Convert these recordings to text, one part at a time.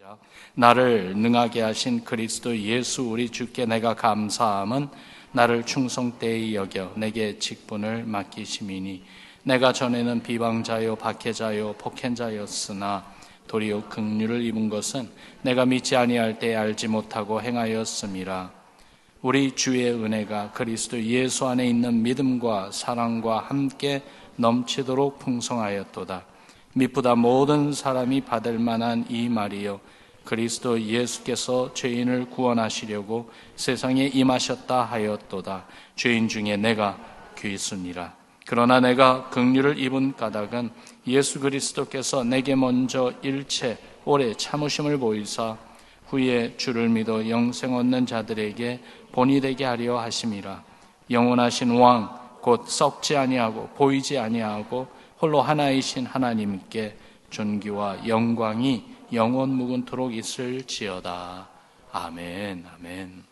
시작. 나를 능하게 하신 그리스도 예수 우리 주께 내가 감사함은 나를 충성되이 여겨 내게 직분을 맡기심이니 내가 전에는 비방자요 박해자요 폭행자였으나 도리어 긍휼을 입은 것은 내가 믿지 아니할 때 알지 못하고 행하였음이라. 우리 주의 은혜가 그리스도 예수 안에 있는 믿음과 사랑과 함께 넘치도록 풍성하였도다. 미쁘다 모든 사람이 받을 만한 이 말이요 그리스도 예수께서 죄인을 구원하시려고 세상에 임하셨다 하였도다. 죄인 중에 내가 귀순이라. 그러나 내가 긍휼을 입은 까닭은 예수 그리스도께서 내게 먼저 일체 오래 참으심을 보이사 후에 주를 믿어 영생 얻는 자들에게 본이 되게 하려 하심이라. 영원하신 왕 곧 썩지 아니하고 보이지 아니하고 홀로 하나이신 하나님께 존귀와 영광이 영원 무궁토록 있을지어다. 아멘. 아멘.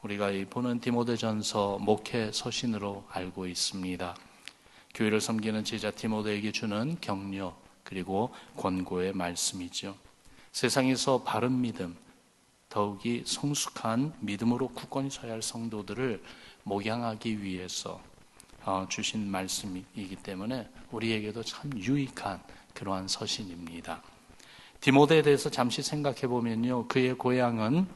우리가 이 보는 디모데전서 목회 서신으로 알고 있습니다. 교회를 섬기는 제자 디모데에게 주는 격려 그리고 권고의 말씀이죠. 세상에서 바른 믿음, 더욱이 성숙한 믿음으로 굳건히 서야 할 성도들을 목양하기 위해서 주신 말씀이기 때문에 우리에게도 참 유익한 그러한 서신입니다. 디모데에 대해서 잠시 생각해 보면요, 그의 고향은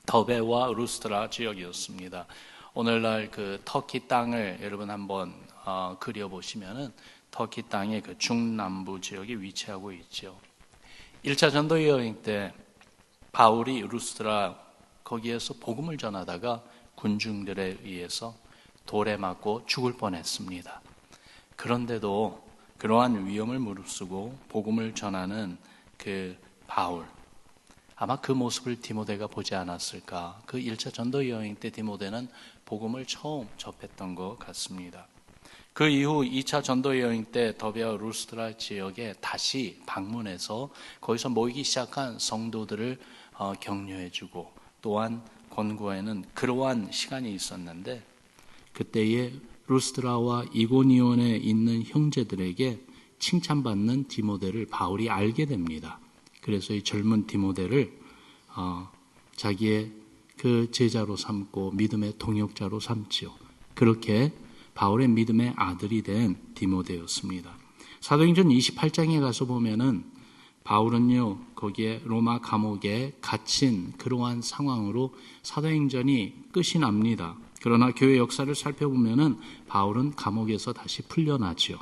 더베와 루스트라 지역이었습니다. 오늘날 그 터키 땅을 여러분 한번 그려보시면은 터키 땅의 그 중남부 지역에 위치하고 있죠. 1차 전도 여행 때 바울이 루스트라 거기에서 복음을 전하다가 군중들에 의해서 돌에 맞고 죽을 뻔했습니다. 그런데도 그러한 위험을 무릅쓰고 복음을 전하는 그 바울, 아마 그 모습을 디모데가 보지 않았을까. 그 1차 전도 여행 때 디모데는 복음을 처음 접했던 것 같습니다. 그 이후 2차 전도 여행 때 더베와 루스트라 지역에 다시 방문해서 거기서 모이기 시작한 성도들을 격려해주고 또한 권고에는 그러한 시간이 있었는데, 그때에 루스트라와 이고니온에 있는 형제들에게 칭찬받는 디모데를 바울이 알게 됩니다. 그래서 이 젊은 디모데를 자기의 그 제자로 삼고 믿음의 동역자로 삼지요. 그렇게 바울의 믿음의 아들이 된 디모데였습니다. 사도행전 28장에 가서 보면은 바울은요, 거기에 로마 감옥에 갇힌 그러한 상황으로 사도행전이 끝이 납니다. 그러나 교회 역사를 살펴보면은 바울은 감옥에서 다시 풀려나죠.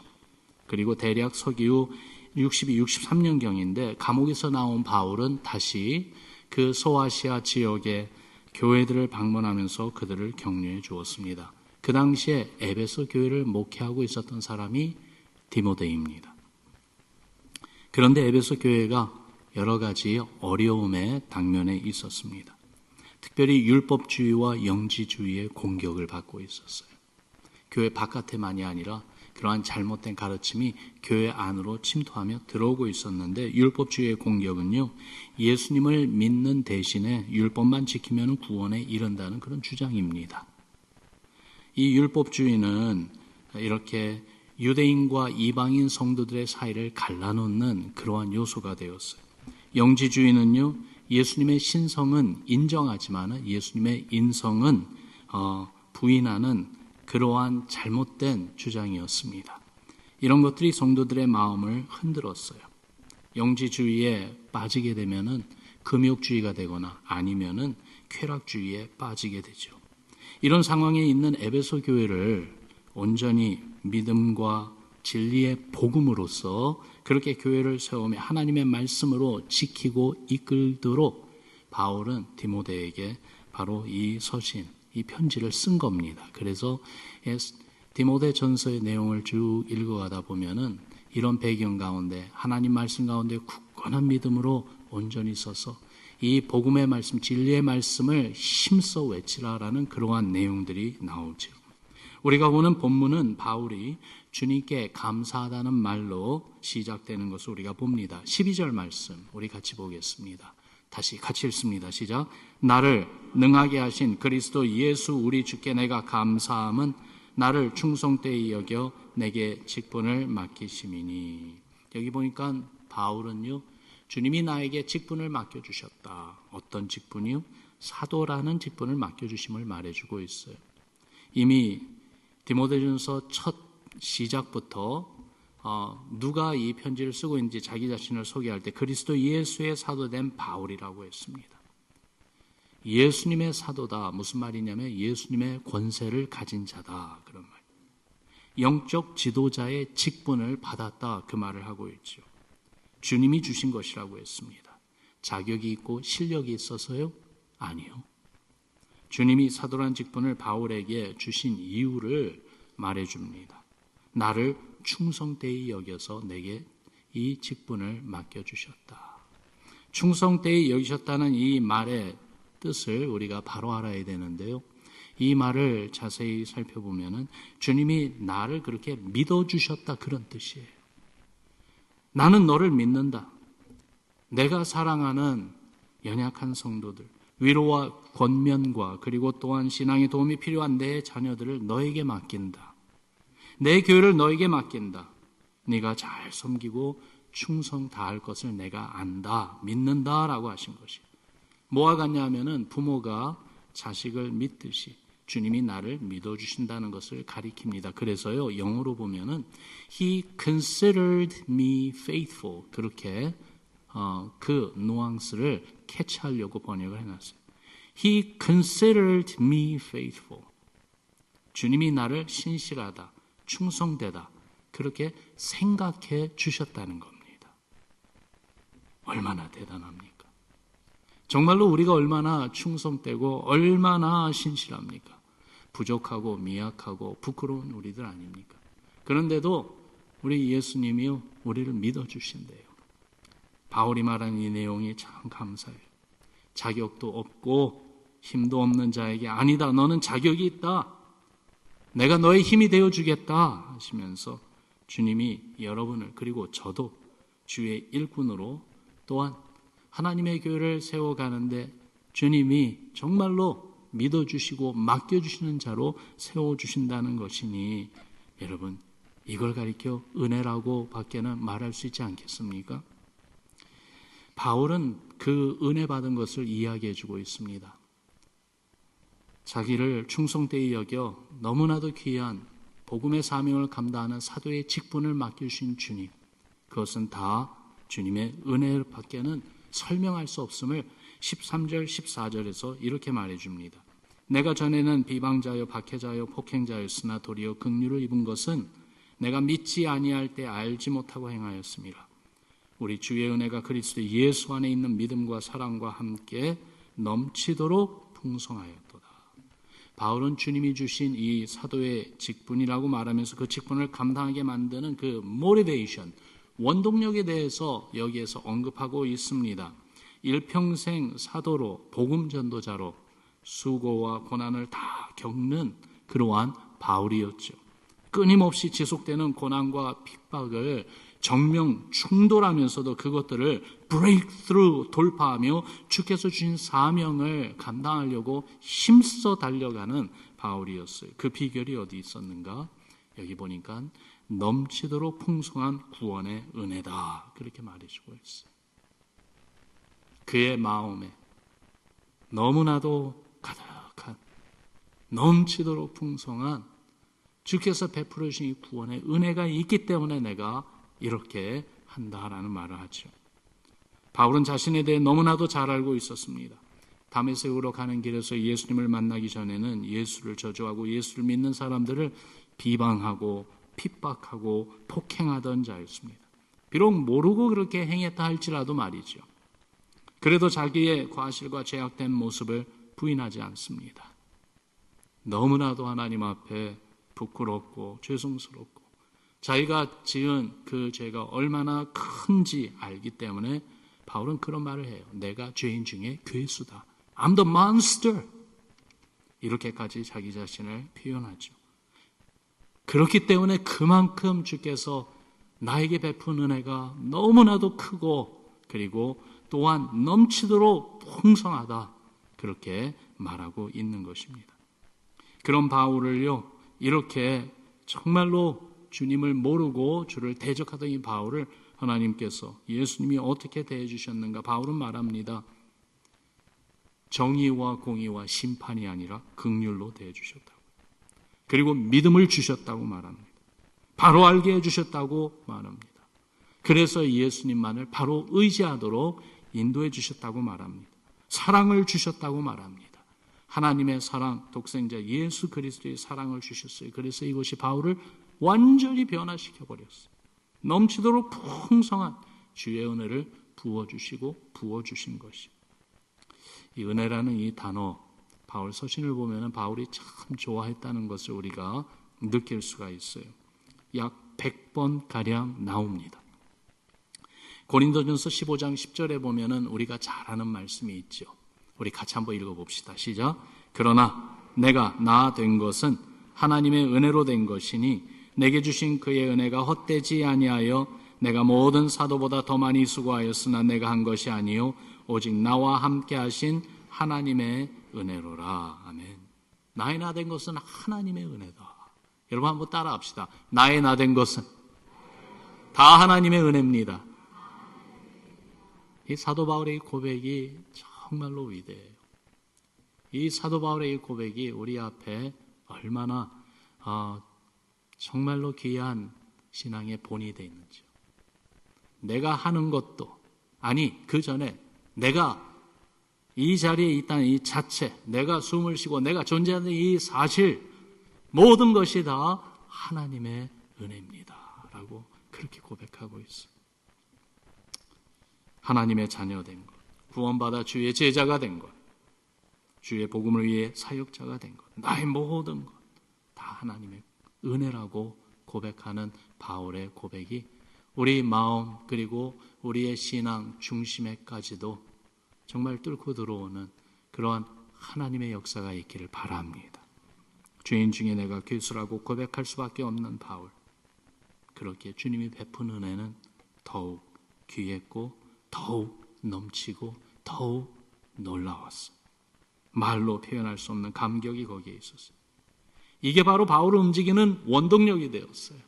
그리고 대략 서기후 62, 63년경인데 감옥에서 나온 바울은 다시 그 소아시아 지역의 교회들을 방문하면서 그들을 격려해 주었습니다. 그 당시에 에베소 교회를 목회하고 있었던 사람이 디모데입니다. 그런데 에베소 교회가 여러 가지 어려움에 당면해 있었습니다. 특별히 율법주의와 영지주의의 공격을 받고 있었어요. 교회 바깥에만이 아니라 그러한 잘못된 가르침이 교회 안으로 침투하며 들어오고 있었는데, 율법주의의 공격은요, 예수님을 믿는 대신에 율법만 지키면 구원에 이른다는 그런 주장입니다. 이 율법주의는 이렇게 유대인과 이방인 성도들의 사이를 갈라놓는 그러한 요소가 되었어요. 영지주의는요, 예수님의 신성은 인정하지만 예수님의 인성은 부인하는 그러한 잘못된 주장이었습니다. 이런 것들이 성도들의 마음을 흔들었어요. 영지주의에 빠지게 되면은 금욕주의가 되거나 아니면은 쾌락주의에 빠지게 되죠. 이런 상황에 있는 에베소 교회를 온전히 믿음과 진리의 복음으로써 그렇게 교회를 세우며 하나님의 말씀으로 지키고 이끌도록 바울은 디모데에게 바로 이 서신, 이 편지를 쓴 겁니다. 그래서 디모데 전서의 내용을 쭉 읽어가다 보면은 이런 배경 가운데 하나님 말씀 가운데 굳건한 믿음으로 온전히 서서 이 복음의 말씀, 진리의 말씀을 힘써 외치라라는 그러한 내용들이 나오죠. 우리가 보는 본문은 바울이 주님께 감사하다는 말로 시작되는 것을 우리가 봅니다. 12절 말씀 우리 같이 보겠습니다. 다시 같이 읽습니다. 시작. 나를 능하게 하신 그리스도 예수 우리 주께 내가 감사함은 나를 충성되이 여겨 내게 직분을 맡기심이니. 여기 보니까 바울은요, 주님이 나에게 직분을 맡겨주셨다. 어떤 직분이요? 사도라는 직분을 맡겨주심을 말해주고 있어요. 이미 디모데전서 첫 시작부터 누가 이 편지를 쓰고 있는지 자기 자신을 소개할 때 그리스도 예수의 사도된 바울이라고 했습니다. 예수님의 사도다. 무슨 말이냐면 예수님의 권세를 가진 자다. 그런 말. 영적 지도자의 직분을 받았다. 그 말을 하고 있죠. 주님이 주신 것이라고 했습니다. 자격이 있고 실력이 있어서요? 아니요. 주님이 사도란 직분을 바울에게 주신 이유를 말해줍니다. 나를 충성되이 여겨서 내게 이 직분을 맡겨주셨다. 충성되이 여기셨다는 이 말의 뜻을 우리가 바로 알아야 되는데요. 이 말을 자세히 살펴보면 주님이 나를 그렇게 믿어주셨다 그런 뜻이에요. 나는 너를 믿는다. 내가 사랑하는 연약한 성도들, 위로와 권면과 그리고 또한 신앙의 도움이 필요한 내 자녀들을 너에게 맡긴다. 내 교회를 너에게 맡긴다. 네가 잘 섬기고 충성 다할 것을 내가 안다, 믿는다라고 하신 것이에요. 뭐와 같냐 하면은 부모가 자식을 믿듯이 주님이 나를 믿어주신다는 것을 가리킵니다. 그래서요, 영어로 보면은 He considered me faithful. 그렇게 그 누앙스를 캐치하려고 번역을 해놨어요. He considered me faithful. 주님이 나를 신실하다, 충성되다, 그렇게 생각해 주셨다는 겁니다. 얼마나 대단합니까? 정말로 우리가 얼마나 충성되고 얼마나 신실합니까? 부족하고 미약하고 부끄러운 우리들 아닙니까? 그런데도 우리 예수님이요, 우리를 믿어주신대요. 바울이 말한 이 내용이 참 감사해요. 자격도 없고 힘도 없는 자에게 아니다, 너는 자격이 있다. 내가 너의 힘이 되어주겠다 하시면서 주님이 여러분을, 그리고 저도 주의 일꾼으로 또한 하나님의 교회를 세워가는데 주님이 정말로 믿어주시고 맡겨주시는 자로 세워주신다는 것이니 여러분, 이걸 가리켜 은혜라고 밖에는 말할 수 있지 않겠습니까? 바울은 그 은혜 받은 것을 이야기해 주고 있습니다. 자기를 충성되이 여겨 너무나도 귀한 복음의 사명을 감당하는 사도의 직분을 맡겨주신 주님, 그것은 다 주님의 은혜 밖에는 설명할 수 없음을 13절 14절에서 이렇게 말해줍니다. 내가 전에는 비방자요 박해자요 폭행자였으나 도리어 긍휼을 입은 것은 내가 믿지 아니할 때 알지 못하고 행하였습니다. 우리 주의 은혜가 그리스도 예수 안에 있는 믿음과 사랑과 함께 넘치도록 풍성하였도다. 바울은 주님이 주신 이 사도의 직분이라고 말하면서 그 직분을 감당하게 만드는 그 모티베이션, 원동력에 대해서 여기에서 언급하고 있습니다. 일평생 사도로 복음 전도자로 수고와 고난을 다 겪는 그러한 바울이었죠. 끊임없이 지속되는 고난과 핍박을 정명 충돌하면서도 그것들을 break through, 돌파하며 주께서 주신 사명을 감당하려고 힘써 달려가는 바울이었어요. 그 비결이 어디 있었는가? 여기 보니까 넘치도록 풍성한 구원의 은혜다, 그렇게 말해주고 있어요. 그의 마음에 너무나도 가득한 넘치도록 풍성한 주께서 베풀어 주신 이 구원의 은혜가 있기 때문에 내가 이렇게 한다라는 말을 하죠. 바울은 자신에 대해 너무나도 잘 알고 있었습니다. 다메섹으로 가는 길에서 예수님을 만나기 전에는 예수를 저주하고 예수를 믿는 사람들을 비방하고 핍박하고 폭행하던 자였습니다. 비록 모르고 그렇게 행했다 할지라도 말이죠. 그래도 자기의 과실과 죄악된 모습을 부인하지 않습니다. 너무나도 하나님 앞에 부끄럽고 죄송스럽고 자기가 지은 그 죄가 얼마나 큰지 알기 때문에 바울은 그런 말을 해요. 내가 죄인 중에 괴수다. I'm the monster. 이렇게까지 자기 자신을 표현하죠. 그렇기 때문에 그만큼 주께서 나에게 베푼 은혜가 너무나도 크고 그리고 또한 넘치도록 풍성하다, 그렇게 말하고 있는 것입니다. 그런 바울을요, 이렇게 정말로 주님을 모르고 주를 대적하던 이 바울을 하나님께서 예수님이 어떻게 대해 주셨는가? 바울은 말합니다. 정의와 공의와 심판이 아니라 긍휼로 대해 주셨다고. 그리고 믿음을 주셨다고 말합니다. 바로 알게 해주셨다고 말합니다. 그래서 예수님만을 바로 의지하도록 인도해 주셨다고 말합니다. 사랑을 주셨다고 말합니다. 하나님의 사랑, 독생자 예수 그리스도의 사랑을 주셨어요. 그래서 이것이 바울을 완전히 변화시켜 버렸어요. 넘치도록 풍성한 주의 은혜를 부어주시고 부어주신 것이. 이 은혜라는 이 단어, 바울 서신을 보면 바울이 참 좋아했다는 것을 우리가 느낄 수가 있어요. 약 100번가량 나옵니다. 고린도전서 15장 10절에 보면 우리가 잘 아는 말씀이 있죠. 우리 같이 한번 읽어봅시다. 시작. 그러나 내가 나 된 것은 하나님의 은혜로 된 것이니 내게 주신 그의 은혜가 헛되지 아니하여 내가 모든 사도보다 더 많이 수고하였으나 내가 한 것이 아니요 오직 나와 함께 하신 하나님의 은혜로라. 아멘. 나의 나 된 것은 하나님의 은혜다. 여러분 한번 따라 합시다. 나의 나 된 것은 다 하나님의 은혜입니다. 이 사도 바울의 고백이 정말로 위대해요. 이 사도 바울의 고백이 우리 앞에 얼마나 정말로 귀한 신앙의 본이 되어 있는지요. 내가 하는 것도 아니 그 전에 내가 이 자리에 있다는 이 자체, 내가 숨을 쉬고 내가 존재하는 이 사실 모든 것이 다 하나님의 은혜입니다 라고 그렇게 고백하고 있어요. 하나님의 자녀된 것, 구원받아 주의 제자가 된 것, 주의 복음을 위해 사역자가 된 것, 나의 모든 것 다 하나님의 은혜라고 고백하는 바울의 고백이 우리 마음 그리고 우리의 신앙 중심에까지도 정말 뚫고 들어오는 그러한 하나님의 역사가 있기를 바랍니다. 죄인 중에 내가 괴수라고 고백할 수밖에 없는 바울, 그렇게 주님이 베푼 은혜는 더욱 귀했고 더욱 넘치고 더욱 놀라웠어. 말로 표현할 수 없는 감격이 거기에 있었어요. 이게 바로 바울을 움직이는 원동력이 되었어요.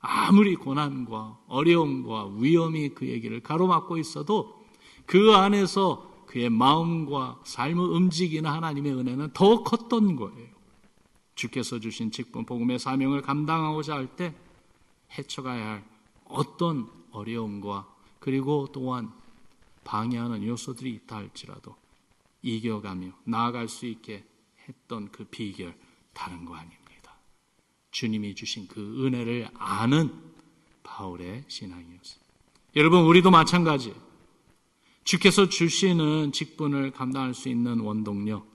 아무리 고난과 어려움과 위험이 그에게를 가로막고 있어도 그 안에서 그의 마음과 삶을 움직이는 하나님의 은혜는 더 컸던 거예요. 주께서 주신 직분 복음의 사명을 감당하고자 할 때 헤쳐가야 할 어떤 어려움과 그리고 또한 방해하는 요소들이 있다 할지라도 이겨가며 나아갈 수 있게 했던 그 비결 다른 거 아닙니다. 주님이 주신 그 은혜를 아는 바울의 신앙이었습니다. 여러분 우리도 마찬가지예요. 주께서 주시는 직분을 감당할 수 있는 원동력,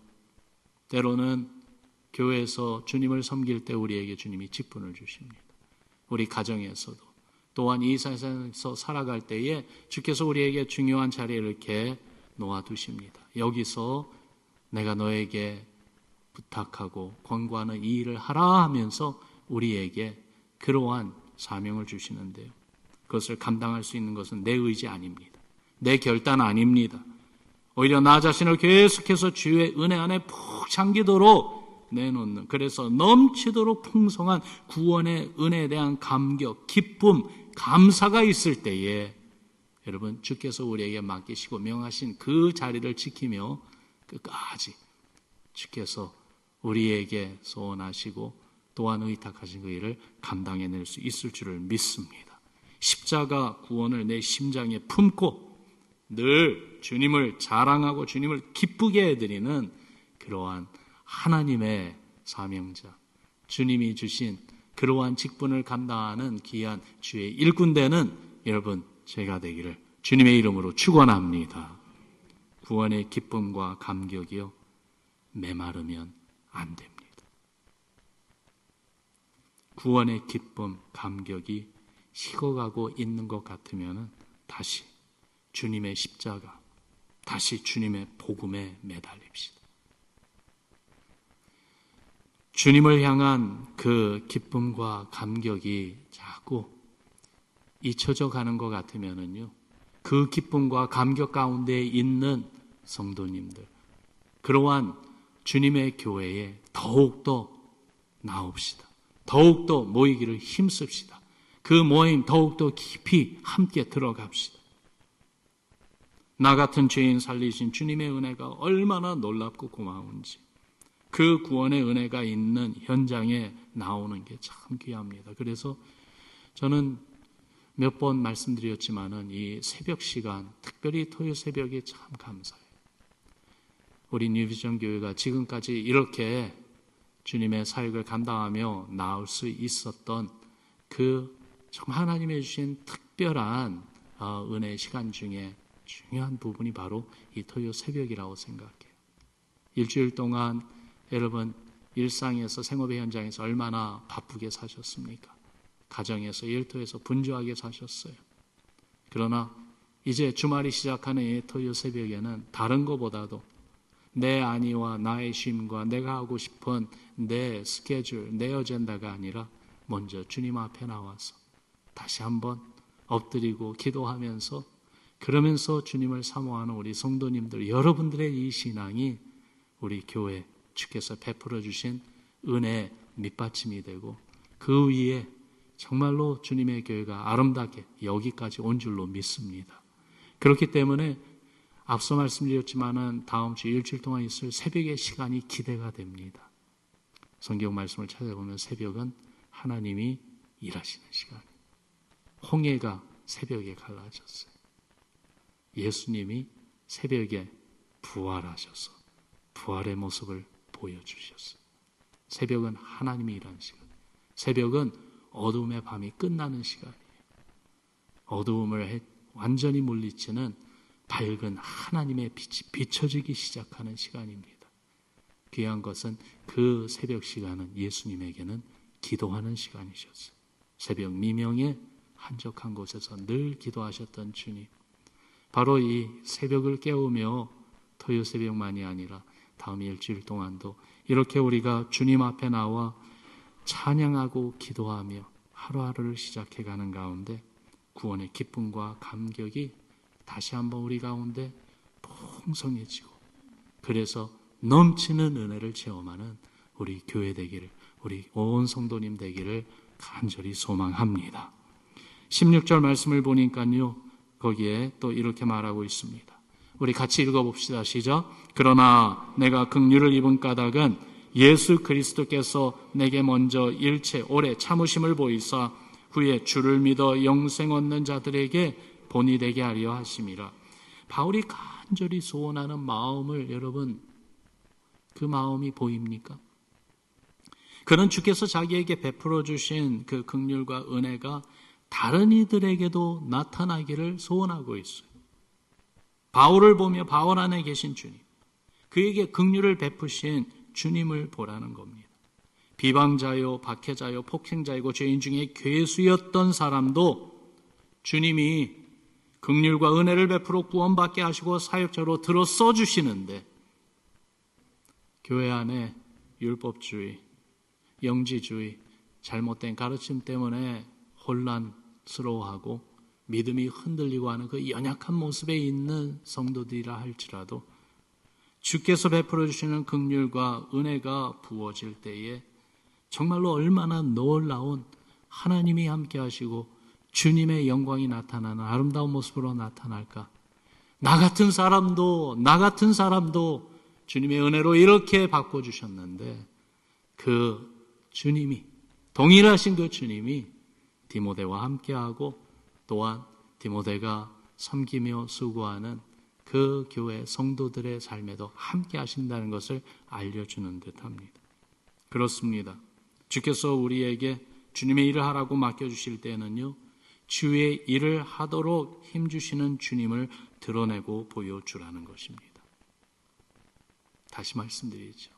때로는 교회에서 주님을 섬길 때 우리에게 주님이 직분을 주십니다. 우리 가정에서도 또한 이 세상에서 살아갈 때에 주께서 우리에게 중요한 자리를 이렇게 놓아두십니다. 여기서 내가 너에게 부탁하고 권고하는 이 일을 하라 하면서 우리에게 그러한 사명을 주시는데요. 그것을 감당할 수 있는 것은 내 의지 아닙니다. 내 결단 아닙니다. 오히려 나 자신을 계속해서 주의 은혜 안에 푹 잠기도록 내놓는, 그래서 넘치도록 풍성한 구원의 은혜에 대한 감격, 기쁨, 감사가 있을 때에 여러분 주께서 우리에게 맡기시고 명하신 그 자리를 지키며 끝까지 주께서 우리에게 소원하시고 또한 의탁하신 그 일을 감당해낼 수 있을 줄을 믿습니다. 십자가 구원을 내 심장에 품고 늘 주님을 자랑하고 주님을 기쁘게 해드리는 그러한 하나님의 사명자, 주님이 주신 그러한 직분을 감당하는 귀한 주의 일꾼되는 여러분 제가 되기를 주님의 이름으로 축원합니다. 구원의 기쁨과 감격이요 메마르면 안 됩니다. 구원의 기쁨, 감격이 식어가고 있는 것 같으면 다시 주님의 십자가, 다시 주님의 복음에 매달립시다. 주님을 향한 그 기쁨과 감격이 자꾸 잊혀져 가는 것 같으면요, 그 기쁨과 감격 가운데 있는 성도님들, 그러한 주님의 교회에 더욱더 나옵시다. 더욱더 모이기를 힘씁시다. 그 모임 더욱더 깊이 함께 들어갑시다. 나 같은 죄인 살리신 주님의 은혜가 얼마나 놀랍고 고마운지 그 구원의 은혜가 있는 현장에 나오는 게 참 귀합니다. 그래서 저는 몇 번 말씀드렸지만은 이 새벽 시간, 특별히 토요 새벽이 참 감사해요. 우리 뉴비전 교회가 지금까지 이렇게 주님의 사역을 감당하며 나올 수 있었던 그 정말 하나님의 주신 특별한 은혜의 시간 중에 중요한 부분이 바로 이 토요 새벽이라고 생각해요. 일주일 동안 여러분 일상에서 생업의 현장에서 얼마나 바쁘게 사셨습니까? 가정에서 일터에서 분주하게 사셨어요. 그러나 이제 주말이 시작하는 이 토요 새벽에는 다른 것보다도 내 안위와 나의 쉼과 내가 하고 싶은 내 스케줄, 내 어젠다가 아니라 먼저 주님 앞에 나와서 다시 한번 엎드리고 기도하면서 그러면서 주님을 사모하는 우리 성도님들 여러분들의 이 신앙이 우리 교회 주께서 베풀어 주신 은혜의 밑받침이 되고 그 위에 정말로 주님의 교회가 아름답게 여기까지 온 줄로 믿습니다. 그렇기 때문에 앞서 말씀드렸지만은 다음 주 일주일 동안 있을 새벽의 시간이 기대가 됩니다. 성경 말씀을 찾아보면 새벽은 하나님이 일하시는 시간이에요. 홍해가 새벽에 갈라졌어요. 예수님이 새벽에 부활하셔서 부활의 모습을 보여주셨어요. 새벽은 하나님이 일하는 시간. 새벽은 어두움의 밤이 끝나는 시간이에요. 어두움을 완전히 물리치는 밝은 하나님의 빛이 비춰지기 시작하는 시간입니다. 귀한 것은 그 새벽 시간은 예수님에게는 기도하는 시간이셨어요. 새벽 미명에 한적한 곳에서 늘 기도하셨던 주님. 바로 이 새벽을 깨우며 토요 새벽만이 아니라 다음 일주일 동안도 이렇게 우리가 주님 앞에 나와 찬양하고 기도하며 하루하루를 시작해가는 가운데 구원의 기쁨과 감격이 다시 한번 우리 가운데 풍성해지고 그래서 넘치는 은혜를 체험하는 우리 교회 되기를, 우리 온 성도님 되기를 간절히 소망합니다. 16절 말씀을 보니까요, 거기에 또 이렇게 말하고 있습니다. 우리 같이 읽어봅시다. 시작. 그러나 내가 긍휼을 입은 까닭은 예수 그리스도께서 내게 먼저 일체 오래 참으심을 보이사 후에 주를 믿어 영생 얻는 자들에게 본이 되게 하려 하심이라. 바울이 간절히 소원하는 마음을 여러분, 그 마음이 보입니까? 그는 주께서 자기에게 베풀어 주신 그 긍휼과 은혜가 다른 이들에게도 나타나기를 소원하고 있어요. 바울을 보며 바울 안에 계신 주님, 그에게 긍휼을 베푸신 주님을 보라는 겁니다. 비방자요, 박해자요, 폭행자이고 죄인 중에 괴수였던 사람도 주님이 긍휼과 은혜를 베풀어 구원받게 하시고 사역자로 들어 써주시는데, 교회 안에 율법주의, 영지주의, 잘못된 가르침 때문에 혼란스러워하고 믿음이 흔들리고 하는 그 연약한 모습에 있는 성도들이라 할지라도 주께서 베풀어 주시는 긍휼과 은혜가 부어질 때에 정말로 얼마나 놀라운 하나님이 함께 하시고 주님의 영광이 나타나는 아름다운 모습으로 나타날까. 나 같은 사람도 주님의 은혜로 이렇게 바꿔주셨는데 그 주님이, 동일하신 그 주님이 디모데와 함께하고 또한 디모데가 섬기며 수고하는 그 교회 성도들의 삶에도 함께 하신다는 것을 알려주는 듯합니다. 그렇습니다. 주께서 우리에게 주님의 일을 하라고 맡겨주실 때는요, 주의 일을 하도록 힘주시는 주님을 드러내고 보여주라는 것입니다. 다시 말씀드리죠.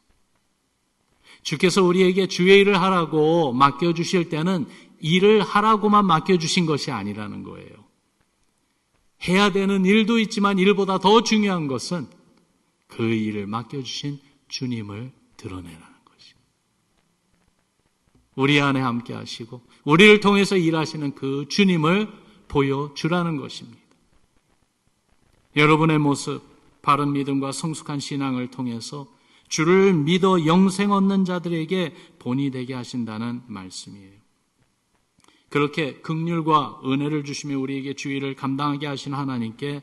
주께서 우리에게 주의 일을 하라고 맡겨주실 때는 일을 하라고만 맡겨주신 것이 아니라는 거예요. 해야 되는 일도 있지만 일보다 더 중요한 것은 그 일을 맡겨주신 주님을 드러내라는 것입니다. 우리 안에 함께 하시고 우리를 통해서 일하시는 그 주님을 보여주라는 것입니다. 여러분의 모습, 바른 믿음과 성숙한 신앙을 통해서 주를 믿어 영생 얻는 자들에게 본이 되게 하신다는 말씀이에요. 그렇게 긍휼과 은혜를 주시며 우리에게 주의를 감당하게 하신 하나님께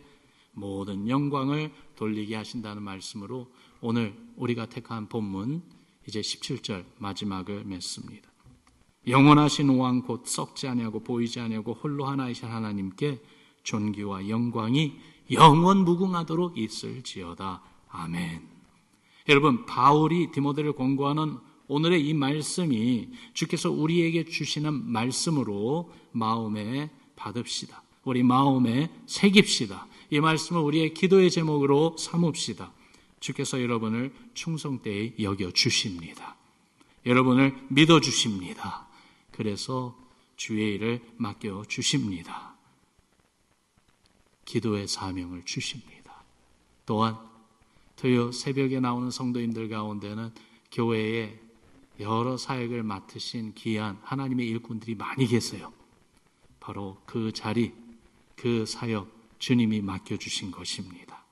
모든 영광을 돌리게 하신다는 말씀으로 오늘 우리가 택한 본문 이제 17절 마지막을 맺습니다. 영원하신 왕 곧 썩지 아니하고 보이지 아니하고 홀로 하나이신 하나님께 존귀와 영광이 영원 무궁하도록 있을지어다. 아멘. 여러분, 바울이 디모데를 권고하는 오늘의 이 말씀이 주께서 우리에게 주시는 말씀으로 마음에 받읍시다. 우리 마음에 새깁시다. 이 말씀을 우리의 기도의 제목으로 삼읍시다. 주께서 여러분을 충성되이 여겨주십니다. 여러분을 믿어주십니다. 그래서 주의 일을 맡겨주십니다. 기도의 사명을 주십니다. 또한 토요 새벽에 나오는 성도님들 가운데는 교회에 여러 사역을 맡으신 귀한 하나님의 일꾼들이 많이 계세요. 바로 그 자리, 그 사역 주님이 맡겨주신 것입니다.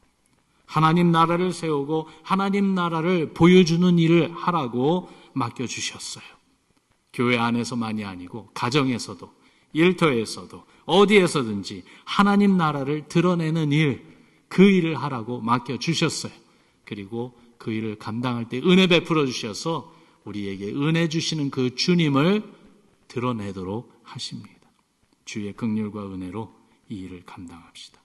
하나님 나라를 세우고 하나님 나라를 보여주는 일을 하라고 맡겨주셨어요. 교회 안에서만이 아니고 가정에서도 일터에서도 어디에서든지 하나님 나라를 드러내는 일, 그 일을 하라고 맡겨주셨어요. 그리고 그 일을 감당할 때 은혜 베풀어 주셔서 우리에게 은혜 주시는 그 주님을 드러내도록 하십니다. 주의 긍휼과 은혜로 이 일을 감당합시다.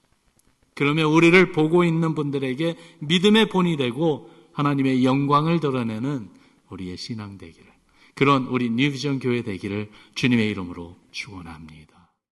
그러면 우리를 보고 있는 분들에게 믿음의 본이 되고 하나님의 영광을 드러내는 우리의 신앙 되기를, 그런 우리 뉴비전 교회 되기를 주님의 이름으로 축원합니다.